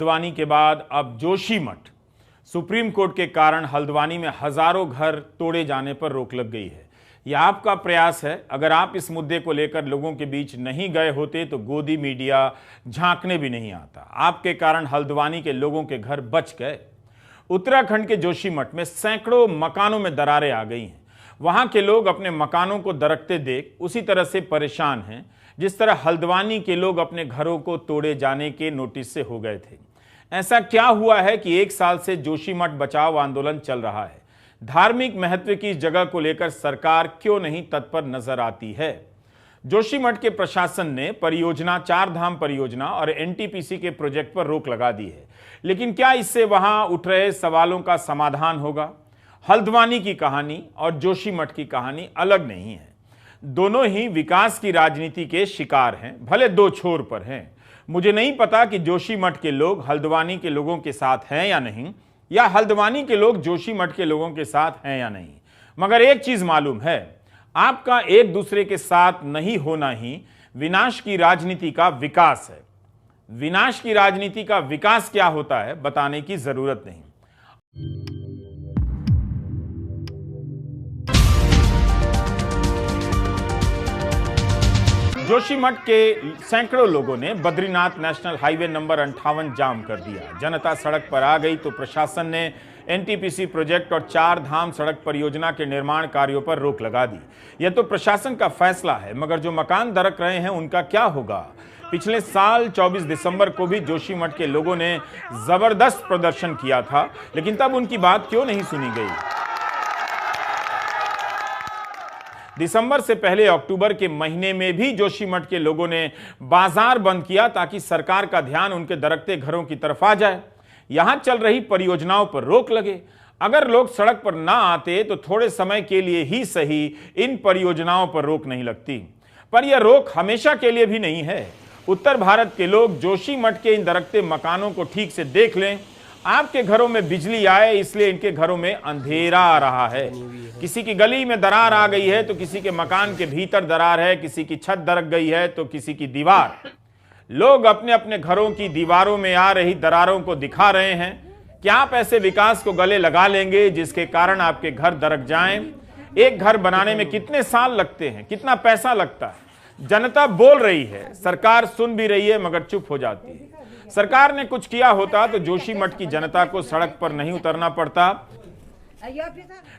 हल्द्वानी के बाद अब जोशीमठ। सुप्रीम कोर्ट के कारण हल्द्वानी में हजारों घर तोड़े जाने पर रोक लग गई है। यह आपका प्रयास है। अगर आप इस मुद्दे को लेकर लोगों के बीच नहीं गए होते तो गोदी मीडिया झांकने भी नहीं आता। आपके कारण हल्द्वानी के लोगों के घर बच गए। उत्तराखंड के जोशीमठ में सैकड़ों मकानों में दरारें आ गई हैं। वहां के लोग अपने मकानों को दरकते देख उसी तरह से परेशान हैं जिस तरह हल्द्वानी के लोग अपने घरों को तोड़े जाने के नोटिस से हो गए थे। ऐसा क्या हुआ है कि 1 साल से जोशीमठ बचाओ आंदोलन चल रहा है? धार्मिक महत्व की इस जगह को लेकर सरकार क्यों नहीं तत्पर नजर आती है? जोशीमठ के प्रशासन ने परियोजना, चार धाम परियोजना और एनटीपीसी के प्रोजेक्ट पर रोक लगा दी है, लेकिन क्या इससे वहां उठ रहे सवालों का समाधान होगा? हल्द्वानी की कहानी और जोशीमठ की कहानी अलग नहीं है। दोनों ही विकास की राजनीति के शिकार हैं, भले दो छोर पर हैं। मुझे नहीं पता कि जोशीमठ के लोग हल्द्वानी के लोगों के साथ हैं या नहीं, या हल्द्वानी के लोग जोशीमठ के लोगों के साथ हैं या नहीं, मगर एक चीज मालूम है, आपका एक दूसरे के साथ नहीं होना ही विनाश की राजनीति का विकास है। विनाश की राजनीति का विकास क्या होता है बताने की जरूरत नहीं। जोशीमठ के सैकड़ों लोगों ने बद्रीनाथ नेशनल हाईवे नंबर 58 जाम कर दिया। जनता सड़क पर आ गई तो प्रशासन ने एनटीपीसी प्रोजेक्ट और चार धाम सड़क परियोजना के निर्माण कार्यों पर रोक लगा दी। यह तो प्रशासन का फैसला है, मगर जो मकान दरक रहे हैं उनका क्या होगा? पिछले साल 24 दिसंबर को भी जोशीमठ के लोगों ने जबरदस्त प्रदर्शन किया था, लेकिन तब उनकी बात क्यों नहीं सुनी गई? दिसंबर से पहले अक्टूबर के महीने में भी जोशीमठ के लोगों ने बाजार बंद किया ताकि सरकार का ध्यान उनके दरकते घरों की तरफ आ जाए। यहां चल रही परियोजनाओं पर रोक लगे। अगर लोग सड़क पर ना आते तो थोड़े समय के लिए ही सही इन परियोजनाओं पर रोक नहीं लगती, पर यह रोक हमेशा के लिए भी नहीं है। उत्तर भारत के लोग जोशीमठ के इन दरकते मकानों को ठीक से देख लें। आपके घरों में बिजली आए इसलिए इनके घरों में अंधेरा आ रहा है। किसी की गली में दरार आ गई है तो किसी के मकान के भीतर दरार है, किसी की छत दरक गई है तो किसी की दीवार। लोग अपने अपने घरों की दीवारों में आ रही दरारों को दिखा रहे हैं। क्या आप ऐसे विकास को गले लगा लेंगे जिसके कारण आपके घर दरक जाएं? एक घर बनाने में कितने साल लगते हैं, कितना पैसा लगता है? जनता बोल रही है, सरकार सुन भी रही है, मगर चुप हो जाती है। सरकार ने कुछ किया होता तो जोशीमठ की जनता को सड़क पर नहीं उतरना पड़ता।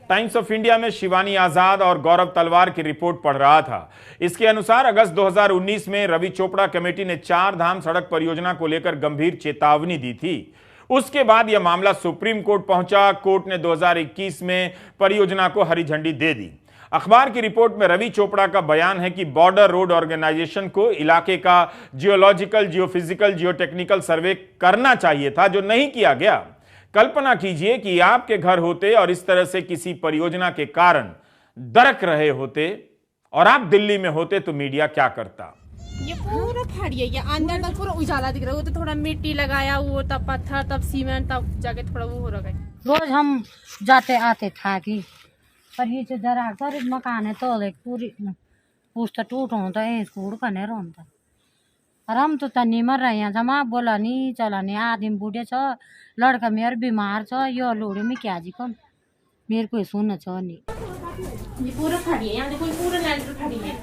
टाइम्स ऑफ इंडिया में शिवानी आजाद और गौरव तलवार की रिपोर्ट पढ़ रहा था। इसके अनुसार अगस्त 2019 में रवि चोपड़ा कमेटी ने चार धाम सड़क परियोजना को लेकर गंभीर चेतावनी दी थी। उसके बाद यह मामला सुप्रीम कोर्ट पहुंचा। कोर्ट ने 2021 में परियोजना को हरी झंडी दे दी। अखबार की रिपोर्ट में रवि चोपड़ा का बयान है कि बॉर्डर रोड ऑर्गेनाइजेशन को इलाके का जियोलॉजिकल, जियोफिजिकल, जियोटेक्निकल सर्वे करना चाहिए था, जो नहीं किया गया। कल्पना कीजिए कि आपके घर होते और इस तरह से किसी परियोजना के कारण दरक रहे होते और आप दिल्ली में होते तो मीडिया क्या करता? ये पूरा फाड़ ये अंदर तक पूरा उजाला दिख रहा है। वो तो थोड़ा मिट्टी लगाया, वो तब पत्थर, तब सीमेंट, तब जाके थोड़ा वो हो रहा है। रोज हम जाते आते था कि पर ये जो जरा कर मकान है तो पूरी पूछता टूट होता है, स्कूल का नहीं रोता। और हम तो तनी मर रहे हैं, जमा बोला नहीं चला नहीं। आदमी बूढ़े छ, लड़का मेरे बीमार छ, यो लोड़े में क्या जी कौन मेरे को सुन छ नहीं। ये पूरा खड़ी है, यहाँ देखो पूरा लैंडर खड़ी है।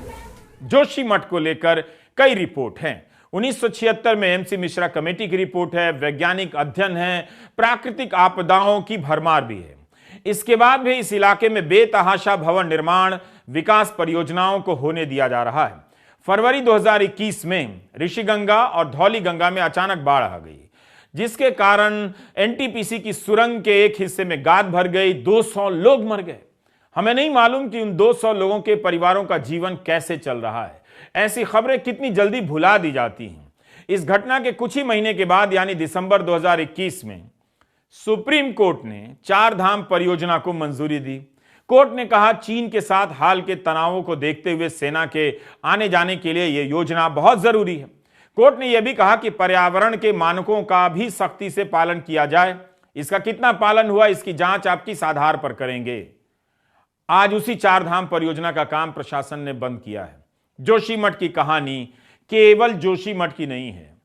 जोशीमठ को लेकर कई रिपोर्ट हैं। 1976 में एमसी मिश्रा कमेटी की रिपोर्ट है, वैज्ञानिक अध्ययन है, प्राकृतिक आपदाओं की भरमार भी है। इसके बाद भी इस इलाके में बेतहाशा भवन निर्माण, विकास परियोजनाओं को होने दिया जा रहा है। फरवरी 2021 में ऋषिगंगा और धौलीगंगा में अचानक बाढ़ आ गई, जिसके कारण एनटीपीसी की सुरंग के एक हिस्से में गाद भर गई, 200 लोग मर गए। हमें नहीं मालूम कि उन 200 लोगों के परिवारों का जीवन कैसे चल रहा है। ऐसी खबरें कितनी जल्दी भुला दी जाती हैं। इस घटना के कुछ ही महीने के बाद यानी दिसंबर 2021 में सुप्रीम कोर्ट ने चार धाम परियोजना को मंजूरी दी। कोर्ट ने कहा चीन के साथ हाल के तनावों को देखते हुए सेना के आने जाने के लिए यह योजना बहुत जरूरी है। कोर्ट ने यह भी कहा कि पर्यावरण के मानकों का भी सख्ती से पालन किया जाए। इसका कितना पालन हुआ, इसकी जांच आप किस आधार पर करेंगे? आज उसी चार धाम परियोजना का काम प्रशासन ने बंद किया है। जोशीमठ की कहानी केवल जोशीमठ की नहीं है,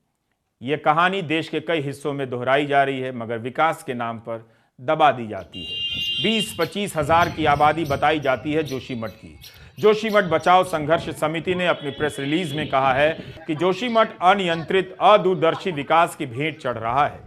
ये कहानी देश के कई हिस्सों में दोहराई जा रही है, मगर विकास के नाम पर दबा दी जाती है। 20-25 हजार की आबादी बताई जाती है जोशीमठ की। जोशीमठ बचाओ संघर्ष समिति ने अपनी प्रेस रिलीज में कहा है कि जोशीमठ अनियंत्रित अदूरदर्शी विकास की भेंट चढ़ रहा है।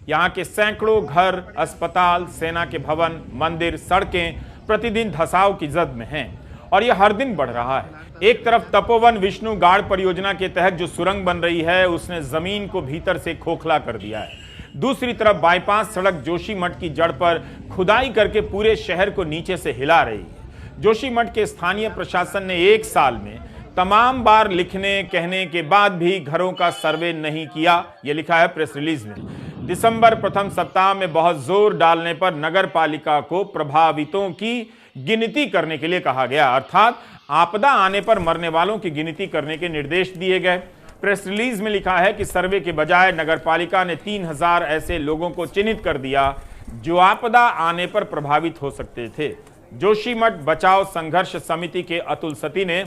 यहाँ के सैकड़ों घर, अस्पताल, सेना के भवन, मंदिर, सड़कें प्रतिदिन धसाव की जद में हैं और यह हर दिन बढ़ रहा है। एक तरफ तपोवन विष्णु गाड़ परियोजना के तहत जो सुरंग बन रही है उसने जमीन को भीतर से खोखला कर दिया है। दूसरी तरफ बाईपास सड़क जोशीमठ की जड़ पर खुदाई करके पूरे शहर को नीचे से हिला रही है। जोशीमठ के स्थानीय प्रशासन ने 1 साल में तमाम बार लिखने कहने के बाद भी घरों का सर्वे नहीं किया, यह लिखा है प्रेस रिलीज में। दिसंबर प्रथम सप्ताह में बहुत जोर डालने पर नगर पालिका को प्रभावितों की गिनती करने के लिए कहा गया, अर्थात आपदा आने पर मरने वालों की गिनती करने के निर्देश दिए गए। प्रेस रिलीज में लिखा है कि सर्वे के बजाय नगर पालिका ने 3000 ऐसे लोगों को चिन्हित कर दिया जो आपदा आने पर प्रभावित हो सकते थे। जोशीमठ बचाओ संघर्ष समिति के अतुल सती ने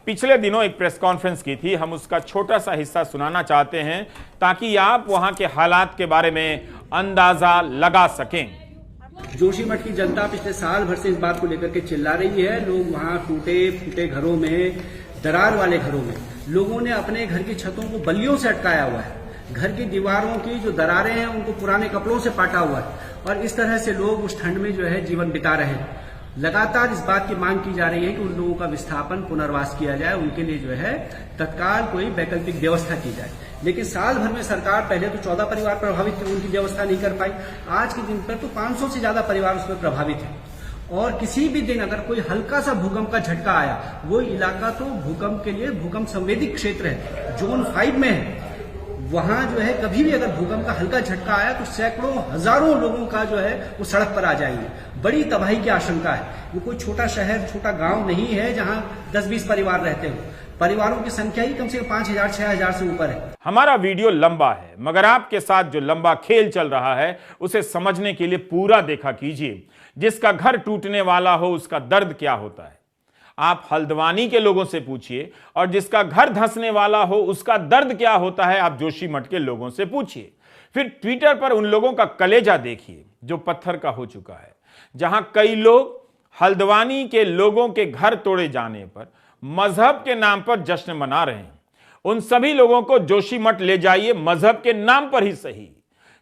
पिछले दिनों एक प्रेस कॉन्फ्रेंस की थी। हम उसका छोटा सा हिस्सा सुनाना चाहते हैं ताकि आप वहां के हालात के बारे में अंदाजा लगा सकें। जोशीमठ की जनता पिछले साल भर से इस बात को लेकर के चिल्ला रही है। लोग वहां टूटे फूटे घरों में, दरार वाले घरों में लोगों ने अपने घर की छतों को बल्लियों से अटकाया हुआ है। घर की दीवारों की जो दरारें हैं उनको पुराने कपड़ों से पाटा हुआ है और इस तरह से लोग उस ठंड में जो है जीवन बिता रहे हैं। लगातार इस बात की मांग की जा रही है कि उन लोगों का विस्थापन, पुनर्वास किया जाए, उनके लिए जो है तत्काल कोई वैकल्पिक व्यवस्था की जाए। लेकिन साल भर में सरकार पहले तो 14 परिवार प्रभावित थे, उनकी व्यवस्था नहीं कर पाई। आज के दिन पर तो 500 से ज्यादा परिवार उसमें प्रभावित है और किसी भी दिन अगर कोई हल्का सा भूकंप का झटका आया, वो इलाका तो भूकंप के लिए भूकंप संवेदी क्षेत्र है, जोन 5 में है। वहां जो है कभी भी अगर भूकंप का हल्का झटका आया तो सैकड़ों हजारों लोगों का जो है वो सड़क पर आ जाएंगे। बड़ी तबाही की आशंका है। वो कोई छोटा शहर, छोटा गांव नहीं है जहां 10-20 परिवार रहते हो। परिवारों की संख्या ही कम से कम 5000-6000 से ऊपर है। हमारा वीडियो लंबा है, मगर आपके साथ जो लंबा खेल चल रहा है उसे समझने के लिए पूरा देखा कीजिए। जिसका घर टूटने वाला हो उसका दर्द क्या होता है, आप हल्द्वानी के लोगों से पूछिए, और जिसका घर धंसने वाला हो उसका दर्द क्या होता है आप जोशीमठ के लोगों से पूछिए। फिर ट्विटर पर उन लोगों का कलेजा देखिए जो पत्थर का हो चुका है, जहां कई लोग हल्द्वानी के लोगों के घर तोड़े जाने पर मजहब के नाम पर जश्न मना रहे हैं। उन सभी लोगों को जोशीमठ ले जाइए, मजहब के नाम पर ही सही,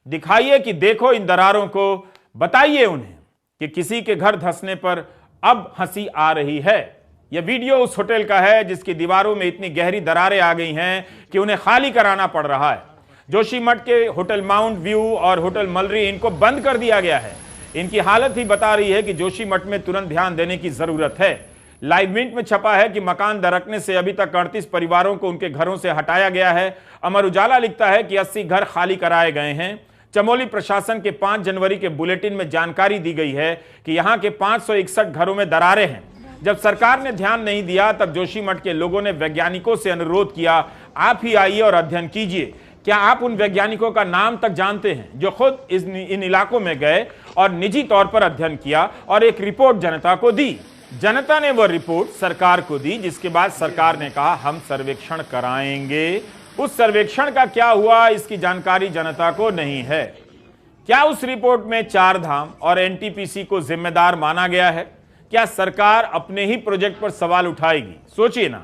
दिखाइए कि देखो इन दरारों को, बताइए उन्हें कि किसी के घर धंसने पर अब हंसी आ रही है। यह वीडियो उस होटल का है जिसकी दीवारों में इतनी गहरी दरारें आ गई हैं कि उन्हें खाली कराना पड़ रहा है। जोशीमठ के होटल माउंट व्यू और होटल मलरी, इनको बंद कर दिया गया है। इनकी हालत ही बता रही है कि जोशीमठ में तुरंत ध्यान देने की जरूरत है। लाइव मिंट में छपा है कि मकान दरकने से अभी तक 38 परिवारों को उनके घरों से हटाया गया है। अमर उजाला लिखता है कि 80 घर खाली कराए गए हैं। चमोली प्रशासन के 5 जनवरी के बुलेटिन में जानकारी दी गई है कि यहां के 561 घरों में दरारें हैं। जब सरकार ने ध्यान नहीं दिया तब जोशीमठ के लोगों ने वैज्ञानिकों से अनुरोध किया, आप ही आइए और अध्ययन कीजिए। क्या आप उन वैज्ञानिकों का नाम तक जानते हैं जो खुद इन इलाकों में गए और निजी तौर पर अध्ययन किया और एक रिपोर्ट जनता को दी? जनता ने वह रिपोर्ट सरकार को दी, जिसके बाद सरकार ने कहा हम सर्वेक्षण कराएंगे। उस सर्वेक्षण का क्या हुआ इसकी जानकारी जनता को नहीं है। क्या उस रिपोर्ट में 4 धाम और एनटीपीसी को जिम्मेदार माना गया है? क्या सरकार अपने ही प्रोजेक्ट पर सवाल उठाएगी? सोचिए ना,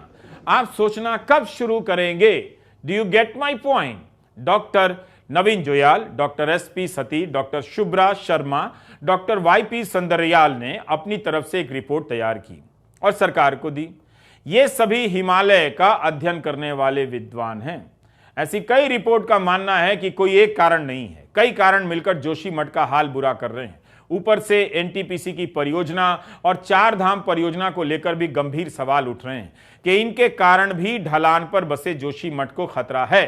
आप सोचना कब शुरू करेंगे? Do you get my point? Doctor Naveen Joyal, doctor SP Sati, doctor Shubhra Sharma, doctor YP Sandaryal ने अपनी तरफ से एक रिपोर्ट तैयार की और सरकार को दी। ये सभी हिमालय का अध्ययन करने वाले विद्वान हैं। ऐसी कई रिपोर्ट का मानना है कि कोई एक कारण नहीं है, कई कारण मिलकर जोशीमठ का हाल बुरा कर रहे हैं। ऊपर से एनटीपीसी की परियोजना और 4 धाम परियोजना को लेकर भी गंभीर सवाल उठ रहे हैं कि इनके कारण भी ढलान पर बसे जोशीमठ को खतरा है।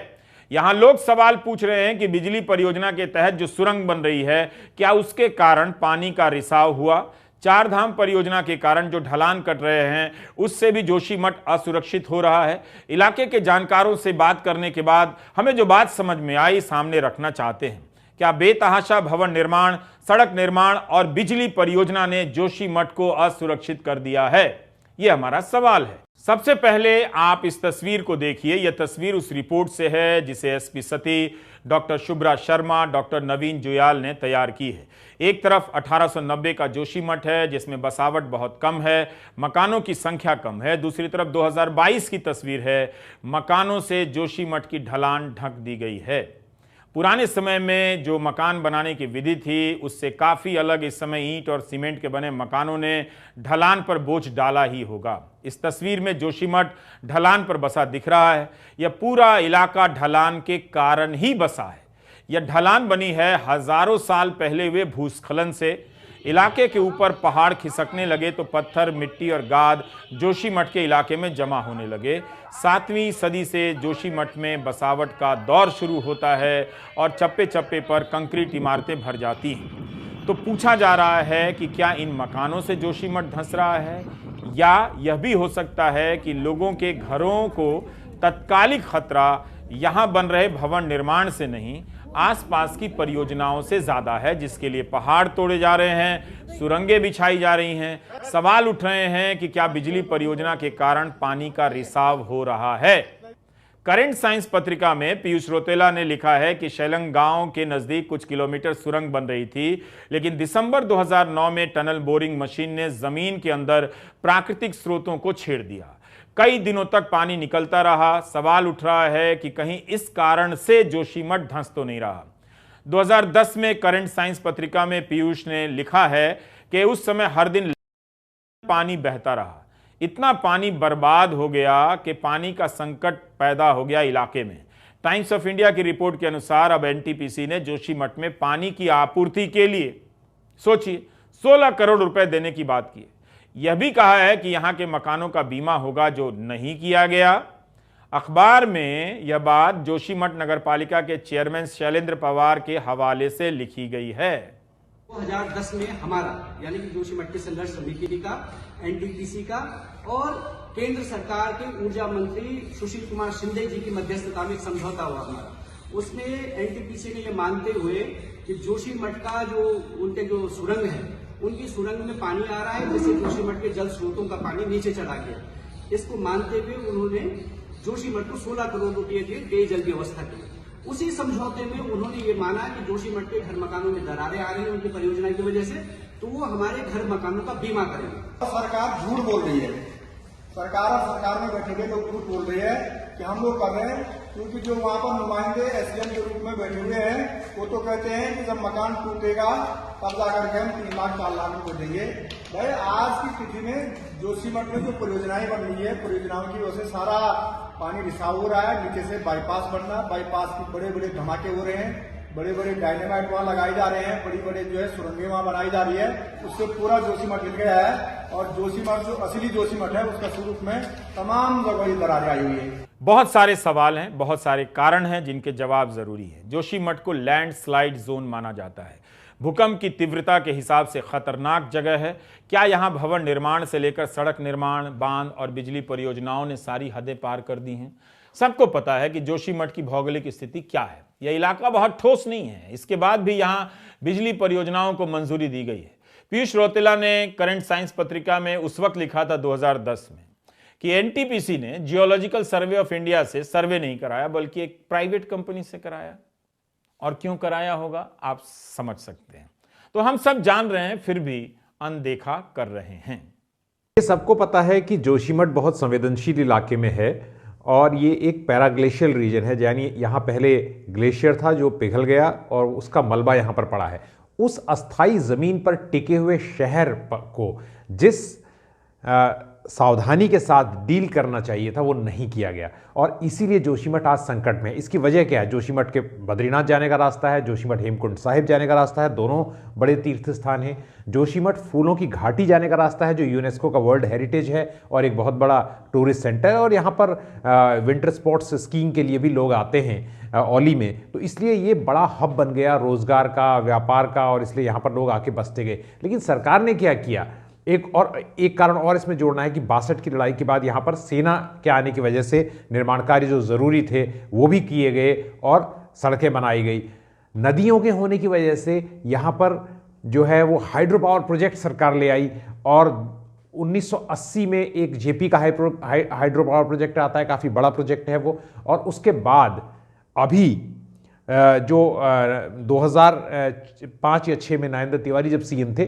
यहां लोग सवाल पूछ रहे हैं कि बिजली परियोजना के तहत जो सुरंग बन रही है, क्या उसके कारण पानी का रिसाव हुआ? 4 धाम परियोजना के कारण जो ढलान कट रहे हैं उससे भी जोशीमठ असुरक्षित हो रहा है। इलाके के जानकारों से बात करने के बाद हमें जो बात समझ में आई सामने रखना चाहते हैं। क्या बेतहाशा भवन निर्माण, सड़क निर्माण और बिजली परियोजना ने जोशीमठ को असुरक्षित कर दिया है? यह हमारा सवाल है। सबसे पहले आप इस तस्वीर को देखिए। यह तस्वीर उस रिपोर्ट से है जिसे एसपी सती, डॉक्टर शुभ्रा शर्मा, डॉक्टर नवीन जुयाल ने तैयार की है। एक तरफ 1890 का जोशीमठ है जिसमें बसावट बहुत कम है, मकानों की संख्या कम है। दूसरी तरफ 2022 की तस्वीर है, मकानों से जोशीमठ की ढलान ढक दी गई है। पुराने समय में जो मकान बनाने की विधि थी उससे काफ़ी अलग इस समय ईंट और सीमेंट के बने मकानों ने ढलान पर बोझ डाला ही होगा। इस तस्वीर में जोशीमठ ढलान पर बसा दिख रहा है। यह पूरा इलाका ढलान के कारण ही बसा है। यह ढलान बनी है हजारों साल पहले हुए भूस्खलन से। इलाके के ऊपर पहाड़ खिसकने लगे तो पत्थर, मिट्टी और गाद जोशीमठ के इलाके में जमा होने लगे। 7वीं सदी से जोशीमठ में बसावट का दौर शुरू होता है और चप्पे चप्पे पर कंक्रीट इमारतें भर जाती हैं। तो पूछा जा रहा है कि क्या इन मकानों से जोशीमठ धंस रहा है, या यह भी हो सकता है कि लोगों के घरों को तत्कालिक खतरा यहां बन रहे भवन निर्माण से नहीं, आसपास की परियोजनाओं से ज्यादा है, जिसके लिए पहाड़ तोड़े जा रहे हैं, सुरंगें बिछाई जा रही हैं। सवाल उठ रहे हैं कि क्या बिजली परियोजना के कारण पानी का रिसाव हो रहा है। करंट साइंस पत्रिका में पीयूष रौतेला ने लिखा है कि शेलंग गांव के नजदीक कुछ किलोमीटर सुरंग बन रही थी, लेकिन दिसंबर 2009 में टनल बोरिंग मशीन ने जमीन के अंदर प्राकृतिक स्रोतों को छेड़ दिया। कई दिनों तक पानी निकलता रहा। सवाल उठ रहा है कि कहीं इस कारण से जोशीमठ धंस तो नहीं रहा। 2010 में करंट साइंस पत्रिका में पीयूष ने लिखा है कि उस समय हर दिन पानी बहता रहा। इतना पानी बर्बाद हो गया कि पानी का संकट पैदा हो गया इलाके में। टाइम्स ऑफ इंडिया की रिपोर्ट के अनुसार अब एनटीपीसी ने जोशीमठ में पानी की आपूर्ति के लिए सोचिए 16 करोड़ रुपए देने की बात की। यह भी कहा है कि यहां के मकानों का बीमा होगा, जो नहीं किया गया। अखबार में यह बात जोशीमठ नगरपालिका के चेयरमैन शैलेंद्र पवार के हवाले से लिखी गई है। 2010 में हमारा यानी कि जोशीमठ के संघर्ष समिति का, एनटीपीसी का और केंद्र सरकार के ऊर्जा मंत्री सुशील कुमार शिंदे जी की मध्यस्थता में एक समझौता हुआ हमारा। उसमें एनटीपीसी ने यह मानते हुए कि जोशीमठ का जो उनके जो सुरंग है, उनकी सुरंग में पानी आ रहा है, जिससे जोशीमठ के जल स्रोतों का पानी नीचे चला गया। इसको मानते हुए उन्होंने जोशीमठ को 16 करोड़ रुपए दिए पेयजल व्यवस्था के लिए। उसी समझौते में उन्होंने ये माना कि जोशीमठ के घर मकानों में दरारें आ रही हैं उनकी परियोजना की वजह से, तो वो हमारे घर मकानों का बीमा करेंगे। सरकार झूठ बोल रही है। सरकार और सरकार में बैठे हुए लोग झूठ बोल रही है कि हम लोग कर रहे हैं, क्योंकि जो वहां पर नुमाइंदे एसडीएम के रूप में बैठे हुए हैं वो तो कहते हैं कि जब मकान टूटेगा तब जाकर के हम 3 लाख 4 लाख रुपए देंगे। भाई आज की तिथि में जोशीमठ में जो परियोजनाएं बन रही है, परियोजनाओं की वजह से सारा पानी रिसाव हो रहा है। नीचे से बाईपास बनना, बाईपास की बड़े बड़े धमाके हो रहे हैं, बड़े बड़े डायनेमाइट वहां लगाए जा रहे हैं, बड़ी बड़े जो है सुरंगें वहां बनाई जा रही है। उससे पूरा जोशीमठ हिल गया है और जोशीमठ जो असली जोशीमठ है उसका स्वरूप में तमाम जगह दरारें आई हुई है। बहुत सारे सवाल हैं, बहुत सारे कारण हैं जिनके जवाब जरूरी है। जोशीमठ को लैंडस्लाइड जोन माना जाता है। भूकंप की तीव्रता के हिसाब से खतरनाक जगह है। क्या यहां भवन निर्माण से लेकर सड़क निर्माण, बांध और बिजली परियोजनाओं ने सारी हदें पार कर दी हैं? सबको पता है कि जोशीमठ की भौगोलिक स्थिति क्या है। यह इलाका बहुत ठोस नहीं है, इसके बाद भी यहां बिजली परियोजनाओं को मंजूरी दी गई है। पीयूष रौतेला ने करंट साइंस पत्रिका में उस वक्त लिखा था 2010 में कि एनटीपीसी ने जियोलॉजिकल सर्वे ऑफ इंडिया से सर्वे नहीं कराया, बल्कि एक प्राइवेट कंपनी से कराया। और क्यों कराया होगा आप समझ सकते हैं। तो हम सब जान रहे हैं, फिर भी अनदेखा कर रहे हैं। ये सबको पता है कि जोशीमठ बहुत संवेदनशील इलाके में है और ये एक पैराग्लेशियल रीजन है, यानी यहाँ पहले ग्लेशियर था जो पिघल गया और उसका मलबा यहाँ पर पड़ा है। उस अस्थाई जमीन पर टिके हुए शहर को जिस सावधानी के साथ डील करना चाहिए था वो नहीं किया गया और इसीलिए जोशीमठ आज संकट में है। इसकी वजह क्या है? जोशीमठ के बद्रीनाथ जाने का रास्ता है, जोशीमठ हेमकुंड साहिब जाने का रास्ता है, दोनों बड़े तीर्थ स्थान हैं। जोशीमठ फूलों की घाटी जाने का रास्ता है जो यूनेस्को का वर्ल्ड हेरिटेज है और एक बहुत बड़ा टूरिस्ट सेंटर है, और यहाँ पर विंटर स्पोर्ट्स स्कीइंग के लिए भी लोग आते हैं औली में। तो इसलिए ये बड़ा हब बन गया रोजगार का, व्यापार का, और इसलिए यहाँ पर लोग आके बसते गए। लेकिन सरकार ने क्या किया? एक कारण और इसमें जोड़ना है कि 62 की लड़ाई के बाद यहाँ पर सेना के आने की वजह से निर्माण कार्य जो ज़रूरी थे वो भी किए गए और सड़कें बनाई गई। नदियों के होने की वजह से यहाँ पर जो है वो हाइड्रो पावर प्रोजेक्ट सरकार ले आई और 1980 में एक जेपी का हाइड्रो पावर प्रोजेक्ट आता है, काफ़ी बड़ा प्रोजेक्ट है वो। और उसके बाद अभी जो 2005 या 6 में नरेंद्र तिवारी जब सीएम थे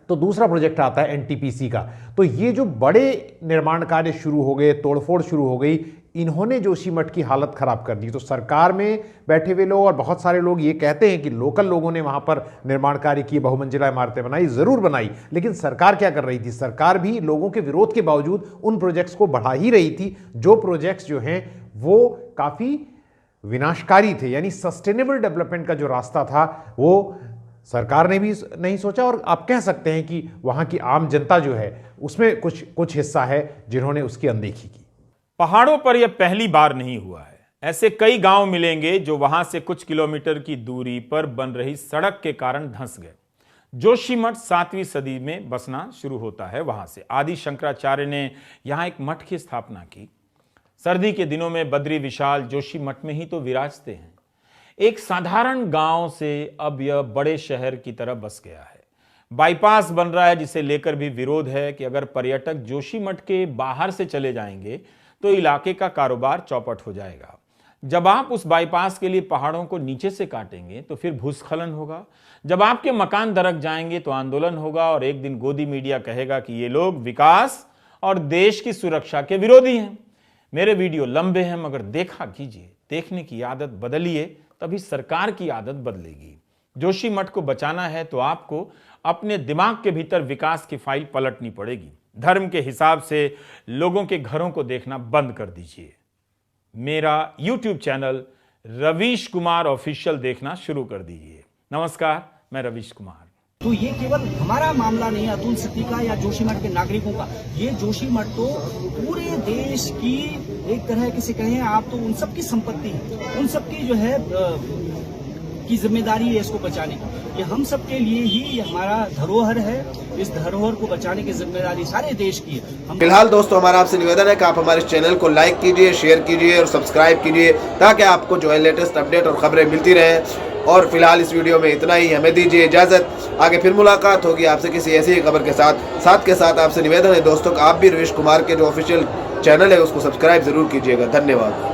तो दूसरा प्रोजेक्ट आता है एनटीपीसी का। तो ये जो बड़े निर्माण कार्य शुरू हो गए, तोड़फोड़ शुरू हो गई, इन्होंने जोशीमठ की हालत खराब कर दी। तो सरकार में बैठे हुए लोग और बहुत सारे लोग ये कहते हैं कि लोकल लोगों ने वहां पर निर्माण कार्य किए, बहुमंजिला इमारतें बनाई, जरूर बनाई, लेकिन सरकार क्या कर रही थी? सरकार भी लोगों के विरोध के बावजूद उन प्रोजेक्ट्स को बढ़ा ही रही थी, जो प्रोजेक्ट्स जो हैं वो काफी विनाशकारी थे। यानी सस्टेनेबल डेवलपमेंट का जो रास्ता था वो सरकार ने भी नहीं सोचा, और आप कह सकते हैं कि वहां की आम जनता जो है उसमें कुछ हिस्सा है जिन्होंने उसकी अनदेखी की। पहाड़ों पर यह पहली बार नहीं हुआ है। ऐसे कई गांव मिलेंगे जो वहां से कुछ किलोमीटर की दूरी पर बन रही सड़क के कारण धंस गए। जोशीमठ 7वीं सदी में बसना शुरू होता है। वहां से आदि शंकराचार्य ने यहां एक मठ की स्थापना की। सर्दी के दिनों में बद्री विशाल जोशीमठ में ही तो विराजते हैं। एक साधारण गांव से अब यह बड़े शहर की तरह बस गया है। बाईपास बन रहा है जिसे लेकर भी विरोध है कि अगर पर्यटक जोशीमठ के बाहर से चले जाएंगे तो इलाके का कारोबार चौपट हो जाएगा। जब आप उस बाईपास के लिए पहाड़ों को नीचे से काटेंगे तो फिर भूस्खलन होगा। जब आपके मकान दरक जाएंगे तो आंदोलन होगा, और एक दिन गोदी मीडिया कहेगा कि ये लोग विकास और देश की सुरक्षा के विरोधी हैं। मेरे वीडियो लंबे हैं मगर देखा कीजिए, देखने की आदत बदलिए, तभी सरकार की आदत बदलेगी। जोशीमठ को बचाना है तो आपको अपने दिमाग के भीतर विकास की फाइल पलटनी पड़ेगी। धर्म के हिसाब से लोगों के घरों को देखना बंद कर दीजिए। मेरा YouTube channel Ravish Kumar official देखना शुरू कर दीजिए। नमस्कार, मैं रवीश कुमार। तो ये केवल हमारा मामला नहीं है अतुल सिद्धि का या जोशीमठ के नागरिकों का, ये जोशीमठ तो पूरे देश की एक तरह से कहें आप तो उन सब की संपत्ति है, उन सब की जो है की जिम्मेदारी है इसको बचाने की। ये हम सब के लिए ही ये हमारा धरोहर है, इस धरोहर को बचाने की जिम्मेदारी सारे देश की है। फिलहाल दोस्तों हमारा आपसे निवेदन है कि आप हमारे चैनल को लाइक कीजिए, शेयर कीजिए और सब्सक्राइब कीजिए, ताकि आपको जो है लेटेस्ट अपडेट और खबरें मिलती रहें। और फिलहाल इस वीडियो में इतना ही, हमें दीजिए इजाजत। आगे फिर मुलाकात होगी आपसे किसी ऐसी खबर के साथ आपसे निवेदन है दोस्तों कि आप भी रवीश कुमार के जो ऑफिशियल चैनल है उसको सब्सक्राइब जरूर कीजिएगा। धन्यवाद।